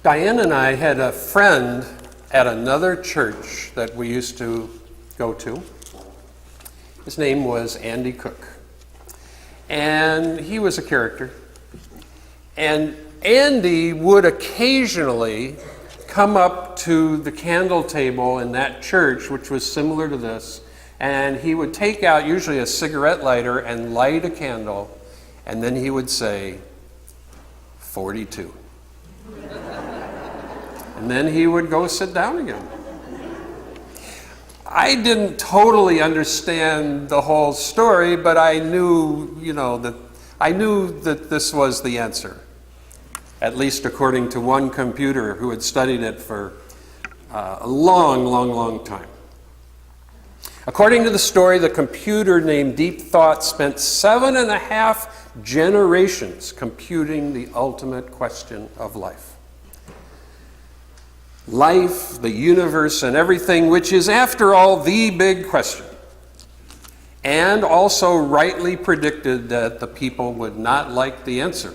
Diane and I had a friend at another church that we used to go to. His name was Andy Cook. And he was a character. And Andy would occasionally come up to the candle table in that church, which was similar to this, and he would take out usually a cigarette lighter and light a candle, and then he would say, 42. And then he would go sit down again. I didn't totally understand the whole story, but I knew, that this was the answer. At least according to one computer who had studied it for a long time. According to the story, the computer named Deep Thought spent 7.5 generations computing the ultimate question of life. Life, the universe, and everything, which is, after all, the big question. And also rightly predicted that the people would not like the answer,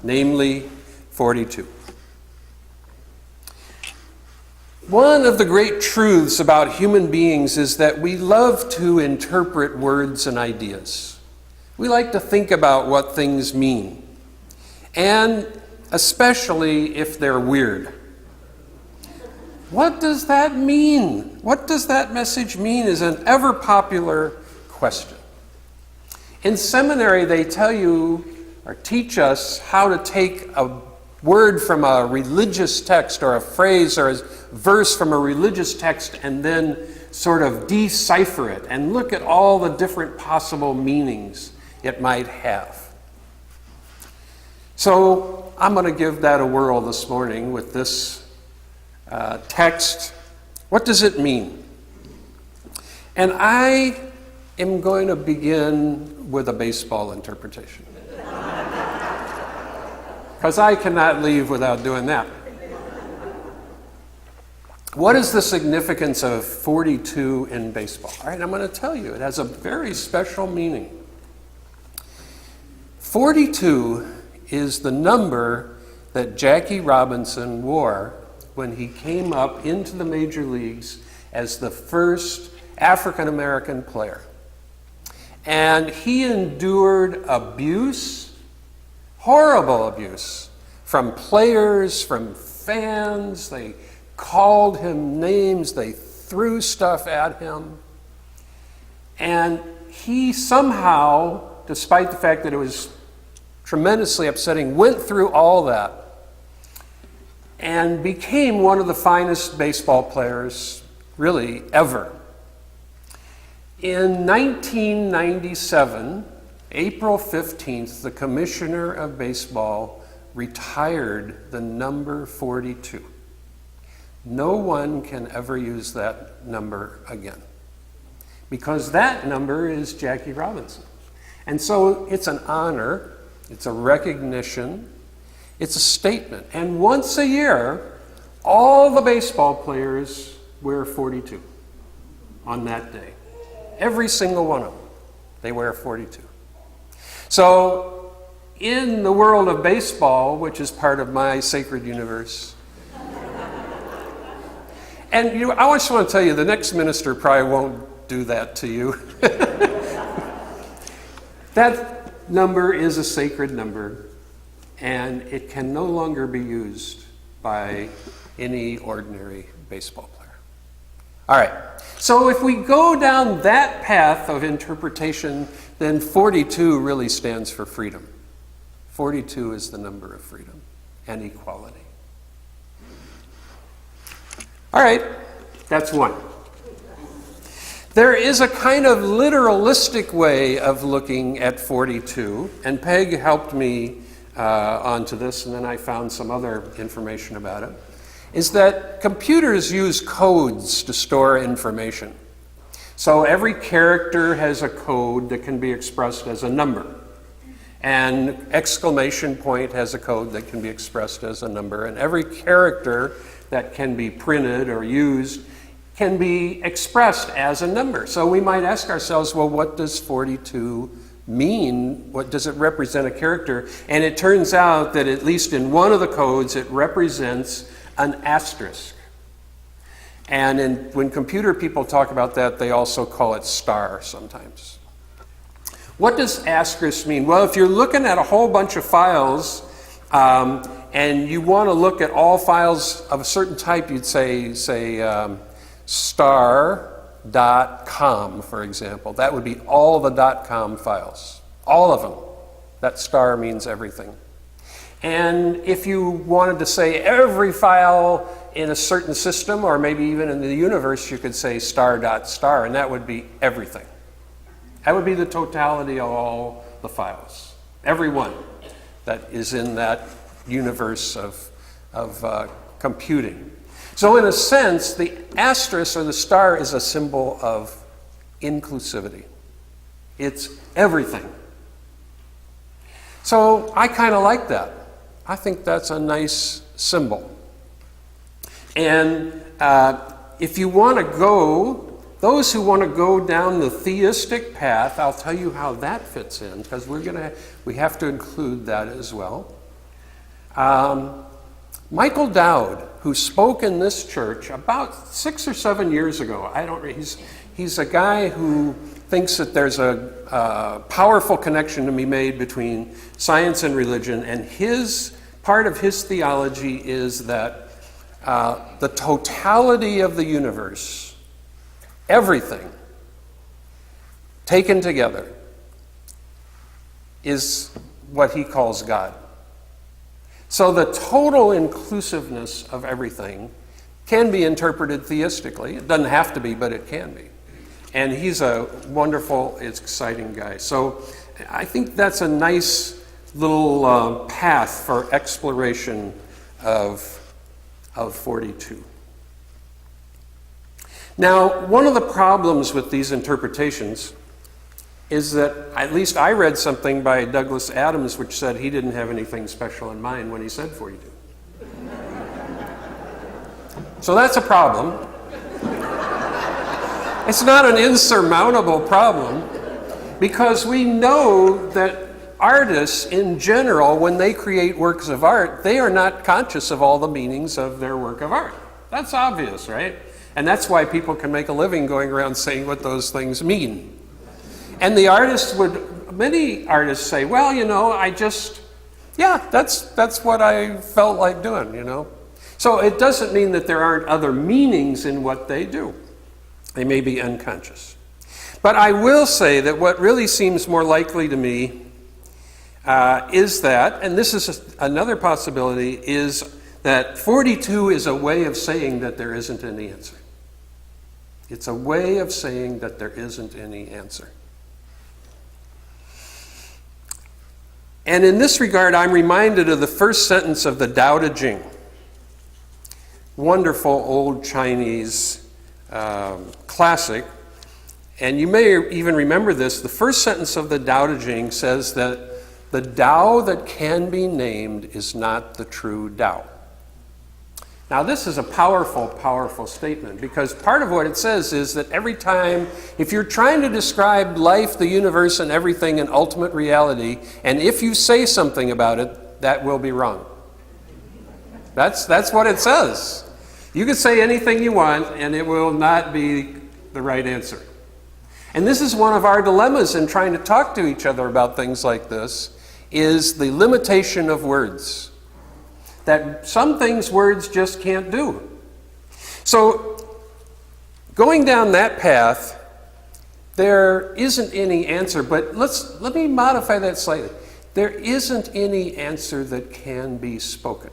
namely 42. One of the great truths about human beings is that we love to interpret words and ideas. We like to think about what things mean, and especially if they're weird. What does that mean? What does that message mean is an ever popular question. In seminary, they tell you or teach us how to take a word from a religious text or a phrase or a verse from a religious text and then sort of decipher it and look at all the different possible meanings it might have. So I'm going to give that a whirl this morning with this text. What does it mean? And I am going to begin with a baseball interpretation. Because I cannot leave without doing that. What is the significance of 42 in baseball? All right, I'm going to tell you. It has a very special meaning. 42 is the number that Jackie Robinson wore when he came up into the major leagues as the first African-American player. And he endured abuse, horrible abuse, from players, from fans. They called him names, they threw stuff at him. And he somehow, despite the fact that it was tremendously upsetting, went through all that and became one of the finest baseball players, really, ever. In 1997, April 15th, the commissioner of baseball retired the number 42. No one can ever use that number again, because that number is Jackie Robinson. And so it's an honor, it's a recognition, it's a statement. And once a year, all the baseball players wear 42 on that day. Every single one of them, they wear 42. So in the world of baseball, which is part of my sacred universe, and I just want to tell you, the next minister probably won't do that to you. That number is a sacred number, and it can no longer be used by any ordinary baseball player. All right, so if we go down that path of interpretation, then 42 really stands for freedom. 42 is the number of freedom and equality. All right, that's one. There is a kind of literalistic way of looking at 42, and Peg helped me onto this, and then I found some other information about it, is that computers use codes to store information. So every character has a code that can be expressed as a number. And exclamation point has a code that can be expressed as a number. And every character that can be printed or used can be expressed as a number. So we might ask ourselves, well, what does 42 mean? What does it represent a character? And it turns out that at least in one of the codes, it represents an asterisk. And when computer people talk about that, they also call it star sometimes. What does asterisk mean? Well, if you're looking at a whole bunch of files, and you want to look at all files of a certain type, you'd say star.com, for example. That would be all the .com files, all of them. That star means everything. And if you wanted to say every file in a certain system, or maybe even in the universe, you could say star.star, and that would be everything. That would be the totality of all the files, every one that is in that universe of computing. So in a sense, the asterisk or the star is a symbol of inclusivity. It's everything. So I kind of like that. I think that's a nice symbol. And if you want to go, those who want to go down the theistic path, I'll tell you how that fits in, because we have to include that as well. Michael Dowd, who spoke in this church about 6 or 7 years ago, he's a guy who thinks that there's a powerful connection to be made between science and religion, and part of his theology is that the totality of the universe, everything taken together, is what he calls God. So the total inclusiveness of everything can be interpreted theistically. It doesn't have to be, but it can be. And he's a wonderful, exciting guy. So I think that's a nice little path for exploration of 42. Now, one of the problems with these interpretations is that, at least I read something by Douglas Adams which said he didn't have anything special in mind when he said 42. So that's a problem. It's not an insurmountable problem, because we know that artists in general, when they create works of art, they are not conscious of all the meanings of their work of art. That's obvious, right? And that's why people can make a living going around saying what those things mean. And many artists say, well, that's what I felt like doing, So it doesn't mean that there aren't other meanings in what they do. They may be unconscious. But I will say that what really seems more likely to me is that, and this is another possibility, is that 42 is a way of saying that there isn't any answer. It's a way of saying that there isn't any answer. And in this regard, I'm reminded of the first sentence of the Tao Te Ching, wonderful old Chinese classic. And you may even remember this. The first sentence of the Tao Te Ching says that the Tao that can be named is not the true Tao. Now, this is a powerful, powerful statement, because part of what it says is that every time, if you're trying to describe life, the universe, and everything in ultimate reality, and if you say something about it, that will be wrong. That's what it says. You can say anything you want, and it will not be the right answer. And this is one of our dilemmas in trying to talk to each other about things like this, is the limitation of words. That some things words just can't do. So, going down that path, there isn't any answer, but let me modify that slightly. There isn't any answer that can be spoken.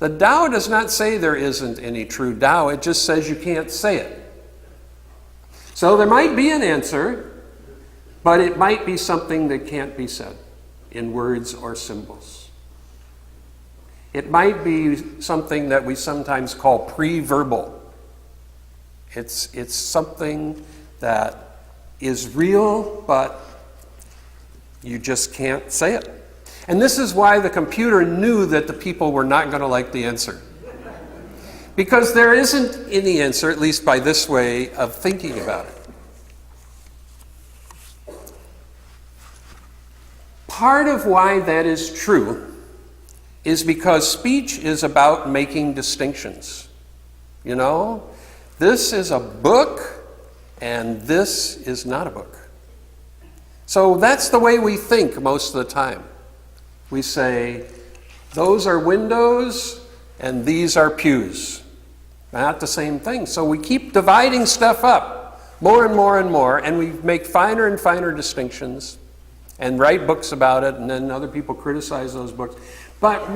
The Tao does not say there isn't any true Tao, it just says you can't say it. So there might be an answer, but it might be something that can't be said in words or symbols. It might be something that we sometimes call pre-verbal. It's something that is real, but you just can't say it. And this is why the computer knew that the people were not going to like the answer. Because there isn't any answer, at least by this way of thinking about it. part of why that is true is because speech is about making distinctions. You know, this is a book and this is not a book. So that's the way we think most of the time. We say, those are windows and these are pews. Not the same thing. So we keep dividing stuff up more and more and more, and we make finer and finer distinctions and write books about it, and then other people criticize those books. But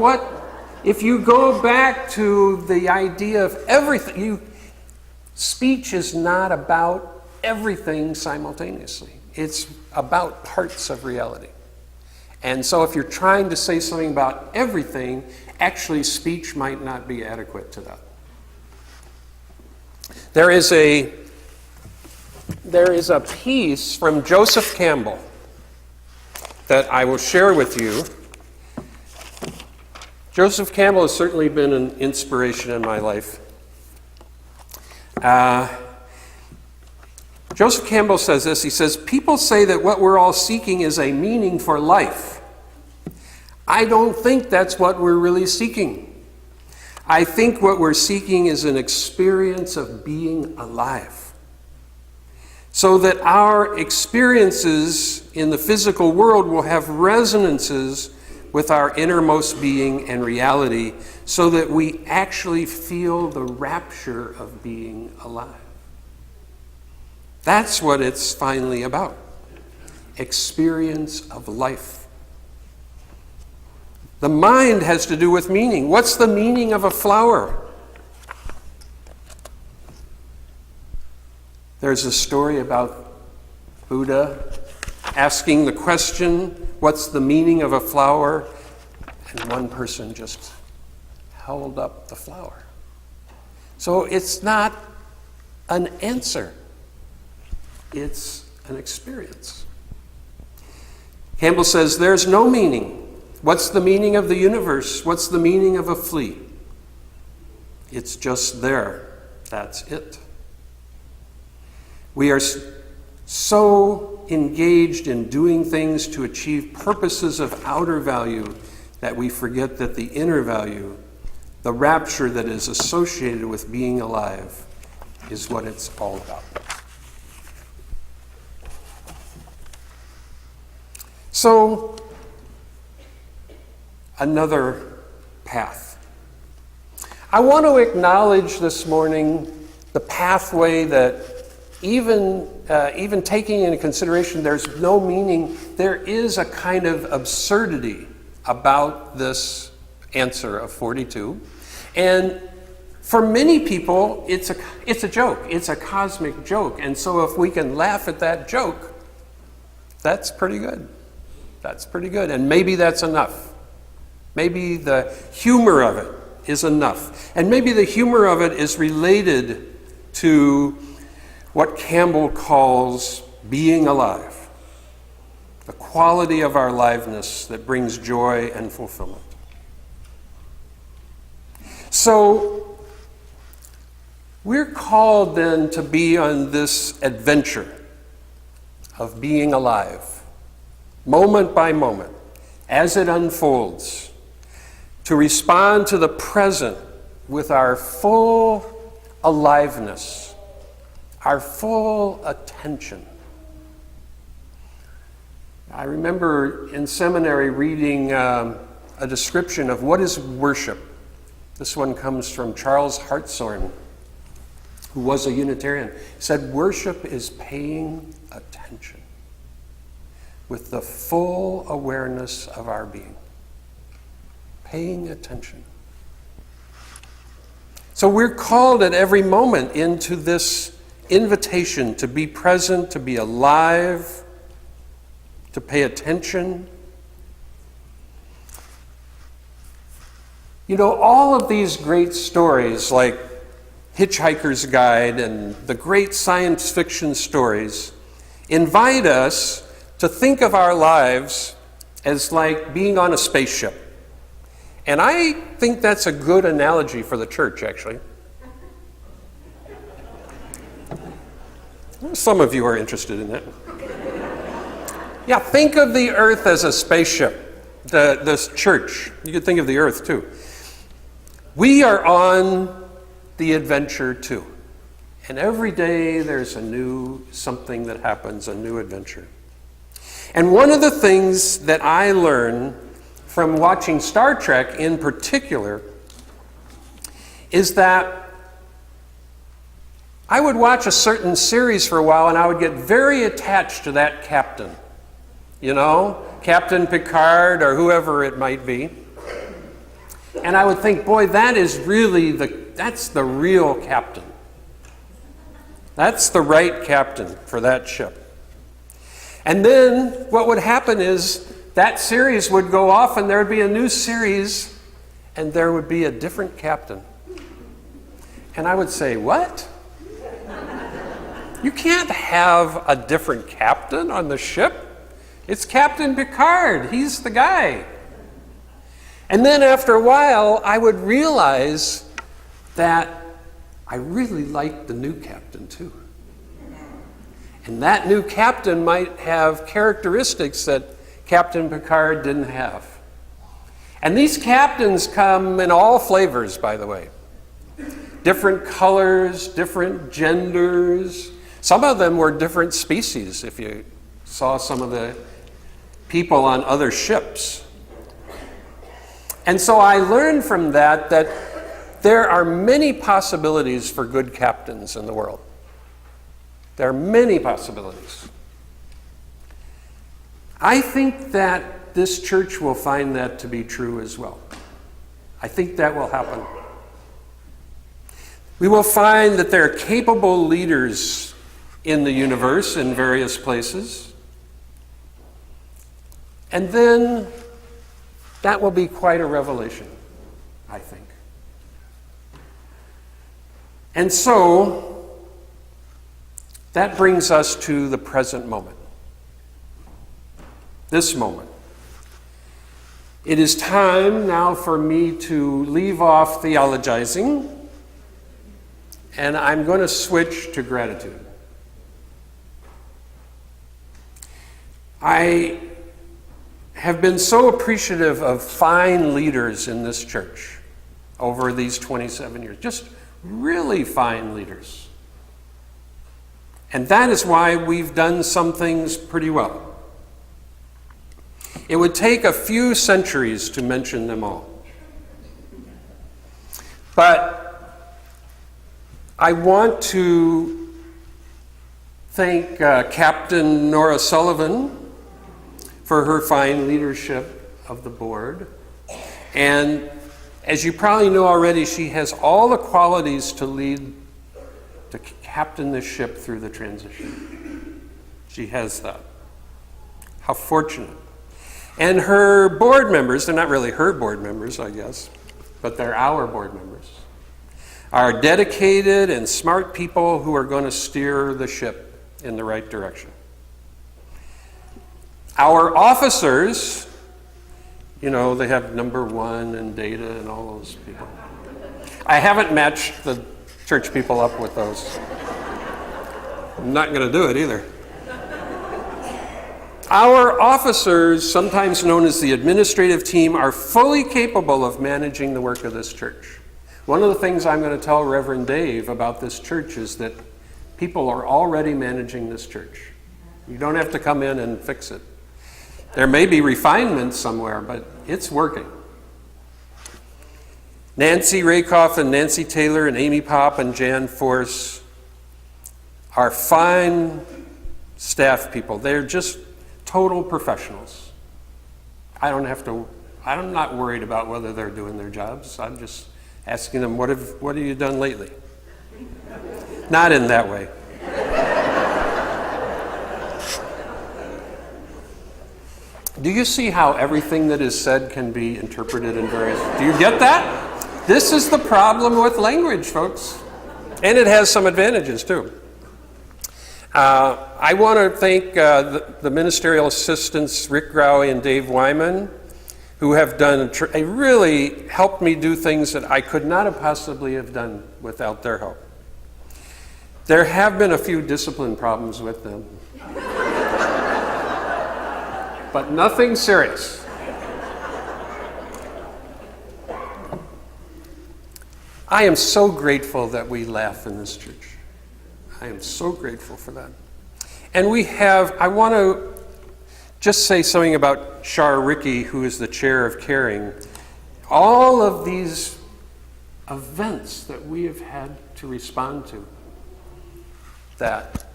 if you go back to the idea of everything, speech is not about everything simultaneously. It's about parts of reality. And so if you're trying to say something about everything, actually speech might not be adequate to that. There is a piece from Joseph Campbell that I will share with you. Joseph Campbell has certainly been an inspiration in my life. Joseph Campbell says this. He says, "People say that what we're all seeking is a meaning for life. I don't think that's what we're really seeking. I think what we're seeking is an experience of being alive, so that our experiences in the physical world will have resonances with our innermost being and reality, so that we actually feel the rapture of being alive." That's what it's finally about. Experience of life. The mind has to do with meaning. What's the meaning of a flower? There's a story about Buddha asking the question, what's the meaning of a flower? And one person just held up the flower. So it's not an answer. It's an experience. Campbell says, there's no meaning. What's the meaning of the universe? What's the meaning of a flea? It's just there. That's it. We are so engaged in doing things to achieve purposes of outer value that we forget that the inner value, the rapture that is associated with being alive, is what it's all about. So, another path. I want to acknowledge this morning the pathway that even taking into consideration there's no meaning, there is a kind of absurdity about this answer of 42. And for many people, it's a joke. It's a cosmic joke. And so if we can laugh at that joke, that's pretty good. That's pretty good. And maybe that's enough. Maybe the humor of it is enough. And maybe the humor of it is related to what Campbell calls being alive, the quality of our aliveness that brings joy and fulfillment. So, we're called then to be on this adventure of being alive, moment by moment, as it unfolds, to respond to the present with our full aliveness, our full attention. I remember in seminary reading a description of what is worship. This one comes from Charles Hartshorne, who was a Unitarian. He said, worship is paying attention with the full awareness of our being. Paying attention. So we're called at every moment into this invitation to be present, to be alive, to pay attention. You know, all of these great stories like Hitchhiker's Guide and the great science fiction stories invite us to think of our lives as like being on a spaceship. And I think that's a good analogy for the church, actually. Some of you are interested in that. Yeah, think of the earth as a spaceship, this church. You could think of the earth too. We are on the adventure too. And every day there's a new something that happens, a new adventure. And one of the things that I learned from watching Star Trek in particular is that I would watch a certain series for a while and I would get very attached to that captain. You know, Captain Picard or whoever it might be. And I would think, boy, that is really that's the real captain. That's the right captain for that ship. And then what would happen is that series would go off and there would be a new series and there would be a different captain. And I would say, what? You can't have a different captain on the ship. It's Captain Picard. He's the guy. And then after a while, I would realize that I really liked the new captain too. And that new captain might have characteristics that Captain Picard didn't have. And these captains come in all flavors, by the way. Different colors, different genders. Some of them were different species, if you saw some of the people on other ships. And so I learned from that there are many possibilities for good captains in the world. There are many possibilities. I think that this church will find that to be true as well. I think that will happen. We will find that there are capable leaders in the universe in various places. And then that will be quite a revelation, I think. And so that brings us to the present moment. This moment. It is time now for me to leave off theologizing, and I'm going to switch to gratitude. I have been so appreciative of fine leaders in this church over these 27 years. Just really fine leaders. And that is why we've done some things pretty well. It would take a few centuries to mention them all. But I want to thank Captain Nora Sullivan for her fine leadership of the board. And as you probably know already, she has all the qualities to captain this ship through the transition. She has that. How fortunate. And her board members, they're not really her board members, I guess, but they're our board members, are dedicated and smart people who are going to steer the ship in the right direction. Our officers, you know, they have number one and data and all those people. I haven't matched the church people up with those. I'm not going to do it either. Our officers, sometimes known as the administrative team, are fully capable of managing the work of this church. One of the things I'm going to tell Reverend Dave about this church is that people are already managing this church. You don't have to come in and fix it. There may be refinements somewhere, but it's working. Nancy Rakoff and Nancy Taylor and Amy Pop and Jan Force are fine staff people. They're just total professionals. I'm not worried about whether they're doing their jobs. I'm just asking them, what have you done lately? Not in that way. Do you see how everything that is said can be interpreted in various... Do you get that? This is the problem with language, folks. And it has some advantages, too. I want to thank the ministerial assistants, Rick Growie and Dave Wyman, who have really helped me do things that I could not have possibly have done without their help. There have been a few discipline problems with them. but nothing serious. I am so grateful that we laugh in this church. I am so grateful for that. And I want to just say something about Shar Ricky, who is the chair of Caring. All of these events that we have had to respond to that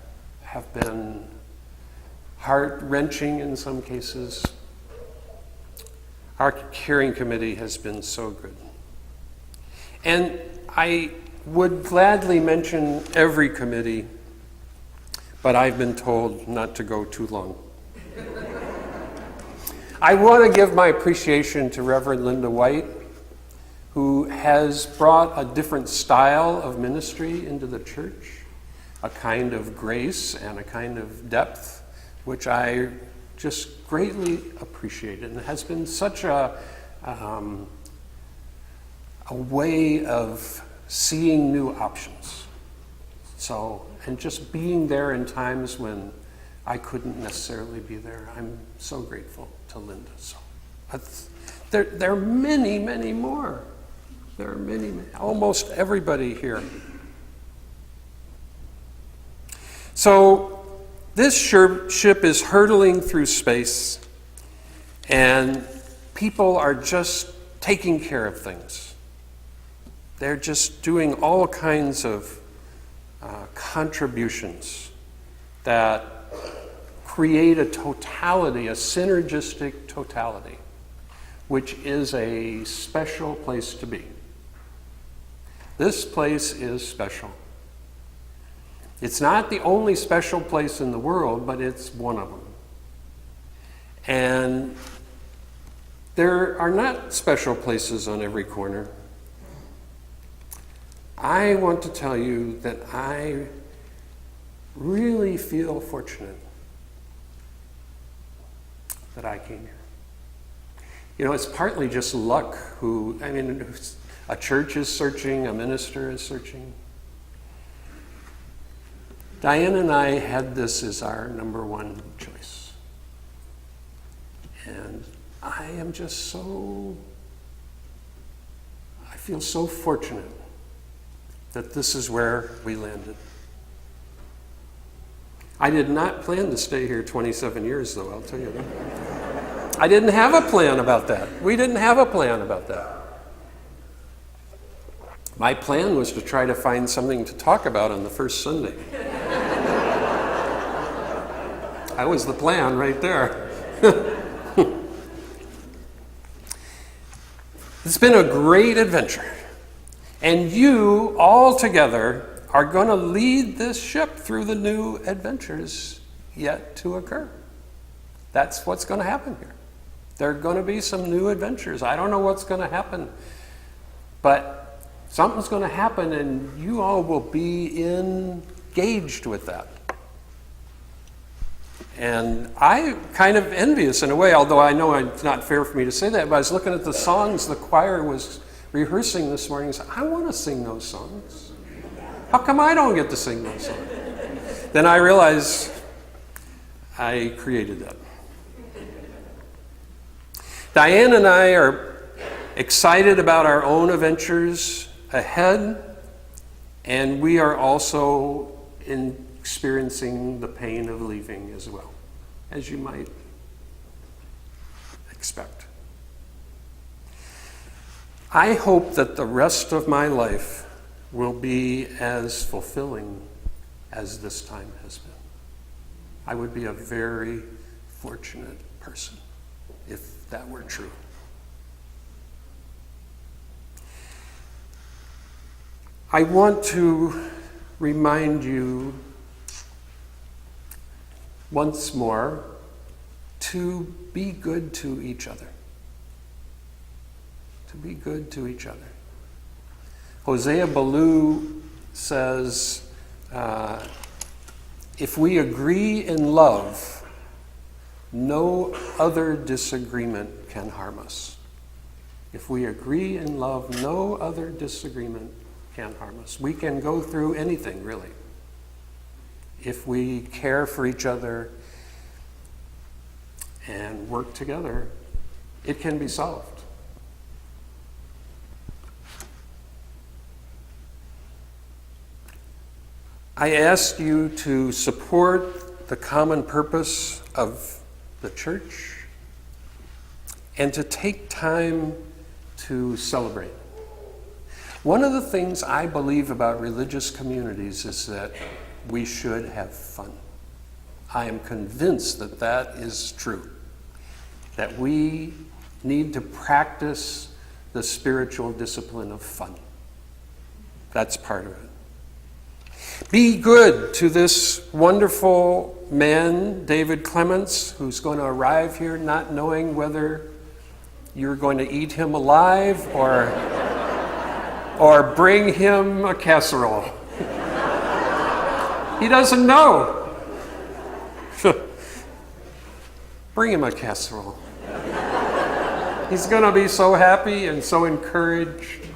have been heart-wrenching in some cases, our Caring Committee has been so good. And I would gladly mention every committee, but I've been told not to go too long. I want to give my appreciation to Reverend Linda White, who has brought a different style of ministry into the church, a kind of grace and a kind of depth, which I just greatly appreciate. And it has been such a way of seeing new options. So, and just being there in times when I couldn't necessarily be there. I'm so grateful to Linda. So, there are many, many more. There are many, almost everybody here. So, this ship is hurtling through space, and people are just taking care of things. They're just doing all kinds of contributions that create a totality, a synergistic totality, which is a special place to be. This place is special. It's not the only special place in the world, but it's one of them. And there are not special places on every corner. I want to tell you that I really feel fortunate that I came here. You know, it's partly just luck a church is searching, a minister is searching. Diane and I had this as our number one choice. And I feel so fortunate that this is where we landed. I did not plan to stay here 27 years, though, I'll tell you that. I didn't have a plan about that. We didn't have a plan about that. My plan was to try to find something to talk about on the first Sunday. That was the plan right there. It's been a great adventure. And you all together are going to lead this ship through the new adventures yet to occur. That's what's going to happen here. There are going to be some new adventures. I don't know what's going to happen, but something's going to happen, and you all will be engaged with that. And I'm kind of envious in a way, although I know it's not fair for me to say that, but I was looking at the songs the choir was rehearsing this morning and said, I want to sing those songs. How come I don't get to sing those songs? Then I realized I created that. Diane and I are excited about our own adventures ahead, and we are also experiencing the pain of leaving as well, as you might expect. I hope that the rest of my life will be as fulfilling as this time has been. I would be a very fortunate person if that were true. I want to remind you once more to be good to each other. To be good to each other. Hosea Ballou says, if we agree in love, no other disagreement can harm us. If we agree in love, no other disagreement can harm us. We can go through anything, really. If we care for each other and work together, it can be solved. I ask you to support the common purpose of the church and to take time to celebrate. One of the things I believe about religious communities is that we should have fun. I am convinced that that is true, that we need to practice the spiritual discipline of fun. That's part of it. Be good to this wonderful man, David Clements, who's going to arrive here not knowing whether you're going to eat him alive or bring him a casserole. He doesn't know. Bring him a casserole. He's going to be so happy and so encouraged,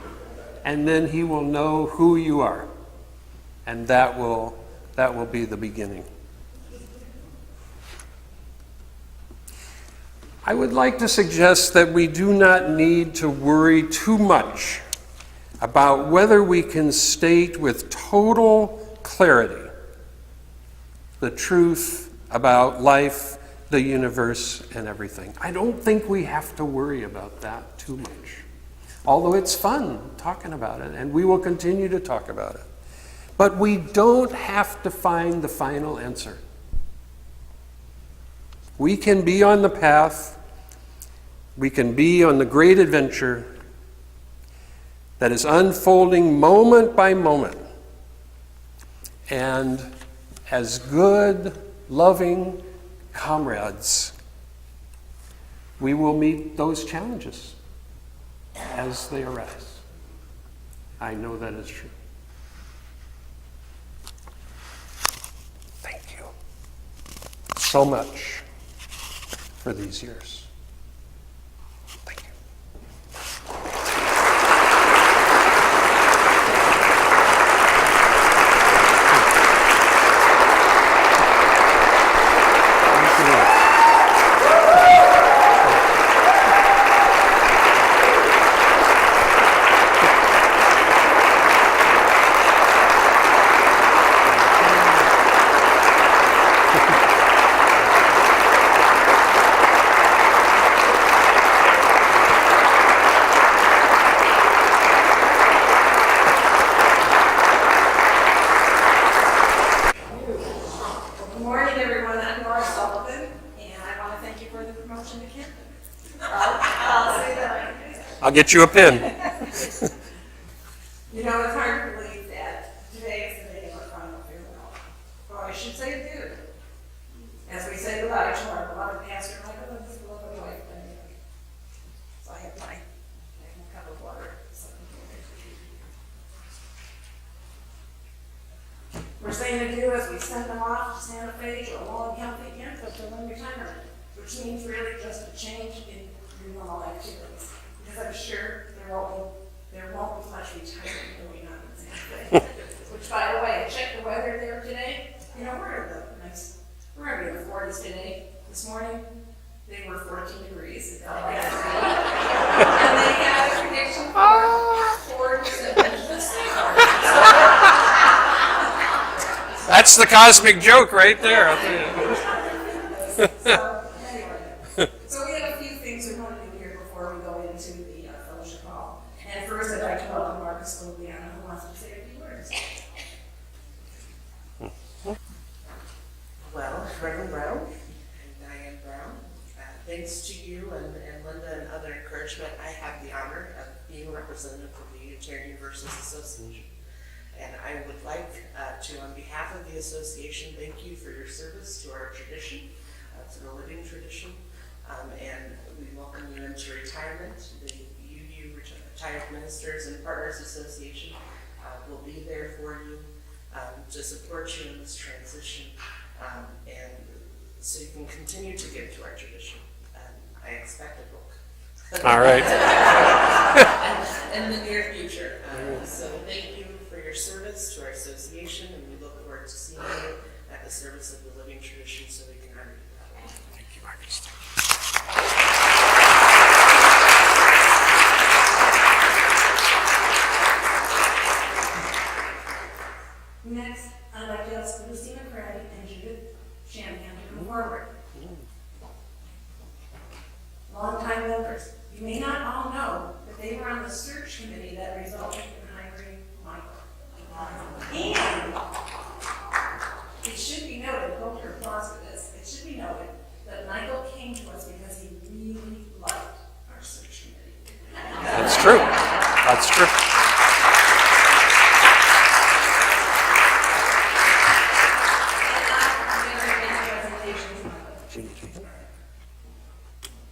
and then he will know who you are, and that will be the beginning. I would like to suggest that we do not need to worry too much about whether we can state with total clarity the truth about life, the universe, and everything. I don't think we have to worry about that too much. Although it's fun talking about it, and we will continue to talk about it. But we don't have to find the final answer. We can be on the path, we can be on the great adventure that is unfolding moment by moment. And as good, loving comrades, we will meet those challenges as they arise. I know that is true. Thank you so much for these years. Thank you. I'll get you a pin. You know, it's hard to believe that today is the day of our final farewell. Or I should say due. As we say goodbye to our beloved pastor, my beloved wife, Benedict. So I have my cup of water. We're saying adieu as we send them off to Santa Fe to a long, healthy, and fulfilling retirement, which means really just a change in your normal activities. Because I'm sure there won't be much retirement going on in Santa Fe. Which, by the way, I checked the weather there today. You know, we're in the 40s today. This morning, they were 14 degrees. It felt like 3. And they had a prediction for 4 inches. That's the cosmic joke right there. I'll tell you. So, anyway. So we have a few things we want to do here before we go into the fellowship hall. And first, I'd like to welcome Marcus Lubiana, who wants to say a few words. Well, Reverend Brown and Diane Brown, thanks to you and Linda and other encouragement, I have the honor of being representative for the Unitarian Universalist Association. And I would like to, on behalf of the association, thank you for your service to our tradition. It's a living tradition. And we welcome you into retirement. The UU Retired Ministers and Partners Association will be there for you to support you in this transition. And so you can continue to give to our tradition. I expect a book. All right. in the near future. So thank you for your service to our association, and we look forward to seeing you at the service of the living tradition so we can honor you that way. Thank you, Marcus. all know that they were on the search committee that resulted in hiring Michael. And it should be noted, hold your applause for this, it should be noted that Michael came to us because he really liked our search committee. That's true. That's true.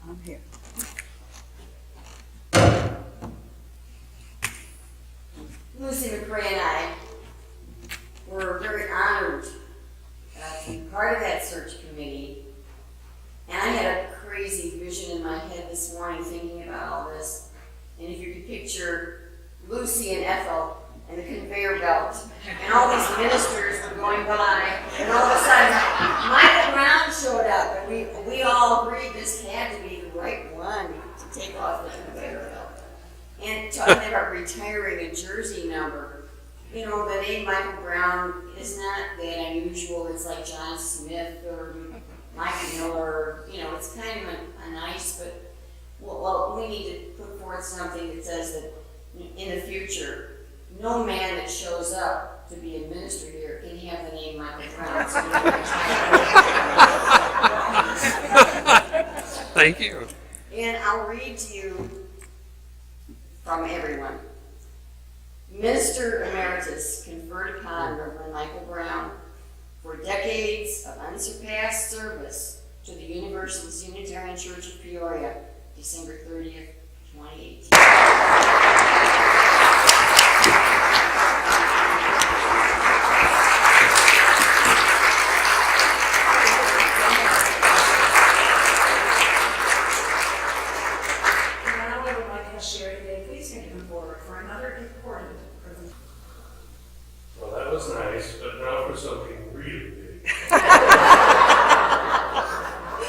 I'm here. Lucy McRae and I were very honored to be part of that search committee. And I had a crazy vision in my head this morning thinking about all this. And if you could picture Lucy and Ethel and the conveyor belt, and all these ministers were going by, and all of a sudden Michael Brown showed up, and we all agreed this had to be the right one to take off the conveyor belt. And talking about retiring a jersey number, you know, the name Michael Brown is not that unusual. It's like John Smith or Mike Miller, you know, it's kind of a nice, but, well, we need to put forth something that says that in the future, no man that shows up to be a minister here can have the name Michael Brown. So Thank you. and I'll read to you from everyone. Minister Emeritus conferred upon Reverend Michael Brown for decades of unsurpassed service to the Universalist Unitarian Church of Peoria, December 30th, 2018. Now I would like to share today, please can come forward for another important presentation. Well, that was nice, but now for something really big.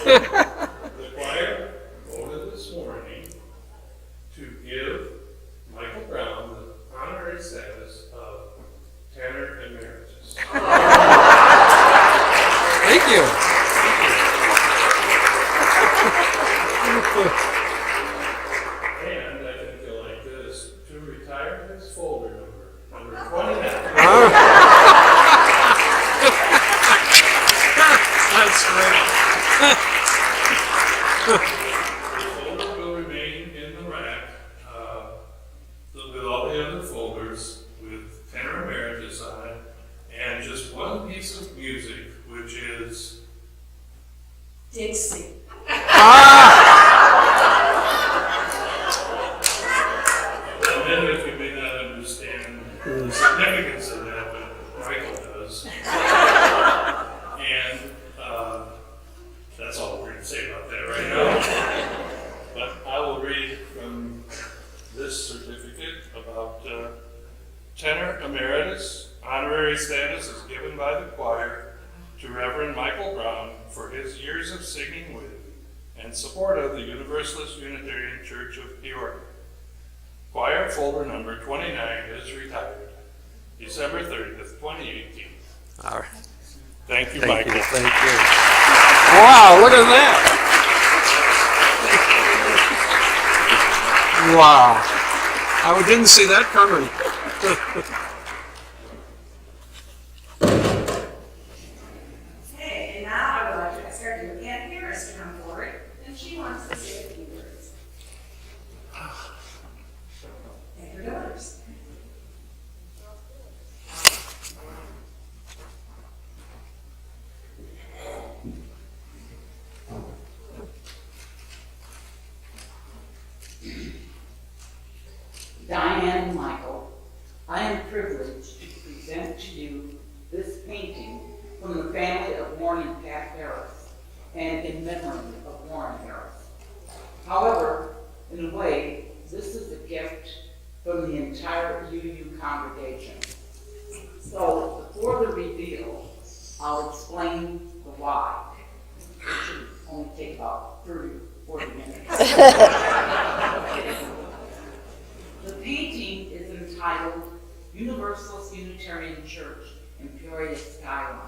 The choir voted this morning to give Michael Brown the honorary status of tenor emeritus. Thank you. And I think you'll like this, to retire his folder number 29. That's great. The folder will remain in the rack with all the other folders with tenor emeritus on it, and just one piece of music, which is Dixie. well, many of you may not understand the significance of that, but Michael does. And that's all we're going to say about that right now. But I will read from this certificate about tenor emeritus. Honorary status is given by the choir to Reverend Michael Brown for his years of singing with and support of the Universalist Unitarian Church of Peoria. Choir folder number 29 is retired. December 30th, 2018. All right. Thank you, Thank Michael. you. Thank you. Wow, look at that. Wow. I didn't see that coming. Okay, and now I would like to ask our dear Kat Harris to come forward, and she wants to say a few words. And her daughters. Diane and Michael, I am privileged to present to you this painting from the family of Warren and Pat Harris, and in memory of Warren Harris. However, in a way, this is a gift from the entire UU congregation. So, before the reveal, I'll explain the why. It should only take about 30, 40 minutes. The painting is entitled Universalist Unitarian Church in Peoria Skyline.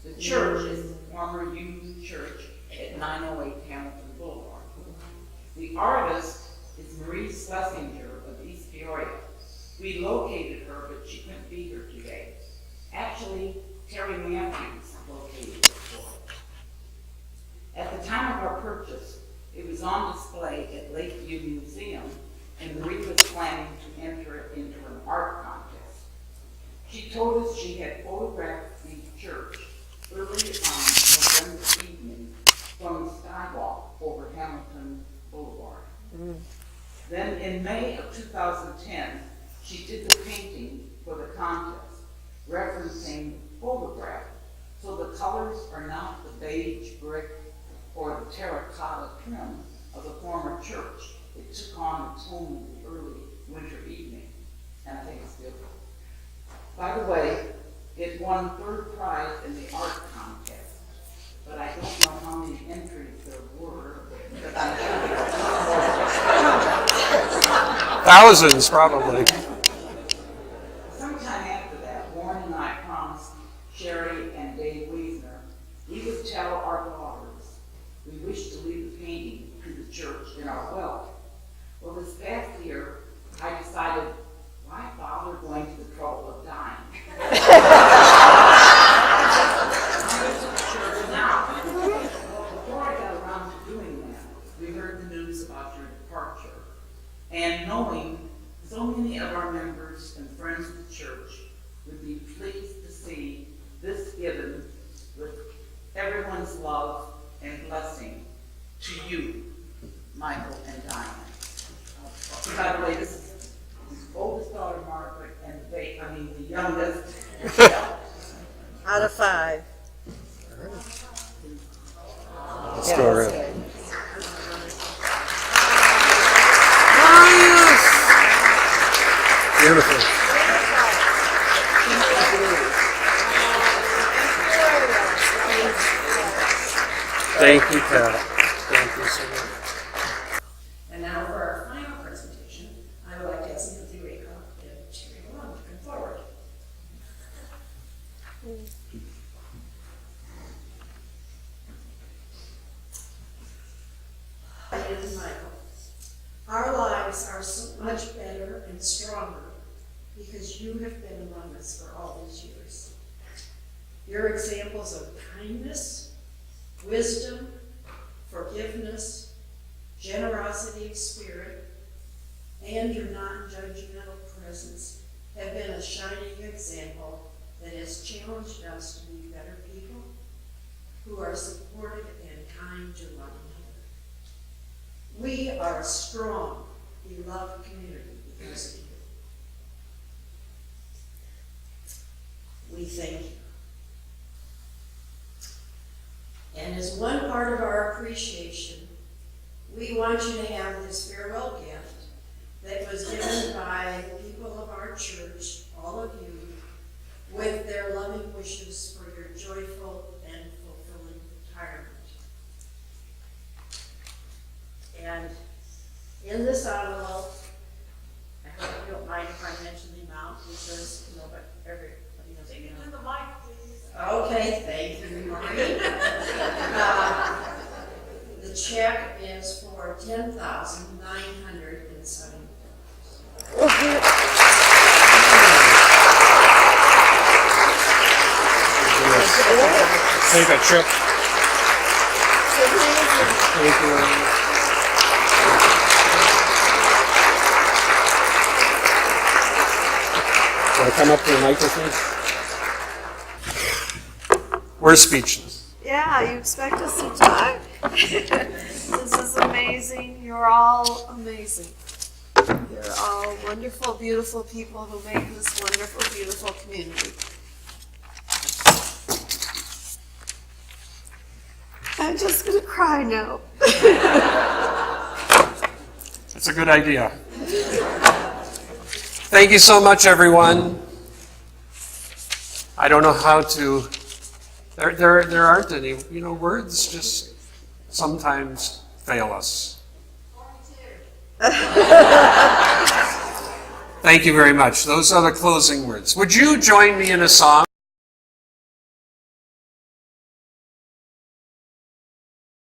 The church is the former Youth Church at 908 Hamilton Boulevard. The artist and Marie was planning to enter it into an art contest. She told us she had photographed the church early on November evening from the skywalk over Hamilton Boulevard. Then in May of 2010, she did the painting for the contest, referencing photograph. So the colors are not the beige brick or the terracotta trim of the former church. It took on its tone in the early winter evening, and I think it's beautiful. By the way, it won third prize in the art contest, but I don't know how many entries there were. But I'm sure there were Thousands, probably. Sometime after that, Warren and I promised Sherry and Dave Wiesner we would tell our daughters we wish to leave the painting to the church in our will. Well, this past year, I decided, why bother going to the trouble of dying? Well, before I got around to doing that, we heard the news about your departure. And knowing so many of our members and friends of the church would be pleased to see this given with everyone's love and blessing to you, Michael and Diane. By the way, this is his oldest daughter, Margaret, and the youngest. Out of 5. Let's go around. Beautiful. Thank you, Pat. Thank you so much. And now for our final presentation, I would like to ask Nancy Raycroft and Terry Malone to come forward. And Michael, our lives are so much better and stronger because you have been among us for all these years. Your examples of kindness, wisdom, forgiveness, generosity of spirit, and your non-judgmental presence have been a shining example that has challenged us to be better people who are supportive and kind to one another. We are a strong, beloved community because of you. We thank you. And as one part of our appreciation, we want you to have this farewell gift that was given by the people of our church, all of you, with their loving wishes for your joyful and fulfilling retirement. And in this envelope, I hope you don't mind if I mention the amount, because everybody knows it. Take it to the mic, please. Okay, thank you, Maureen. The check is for $10,907. Take a trip. Thank you. Want to come up to the microphone? We're speechless. Yeah, you expect us to talk? This is amazing. You're all amazing. You're all wonderful, beautiful people who make this wonderful, beautiful community. I'm just gonna cry now. That's a good idea. Thank you so much, everyone. I don't know how to. There aren't any. Words just sometimes fail us. Thank you very much. Those are the closing words. Would you join me in a song?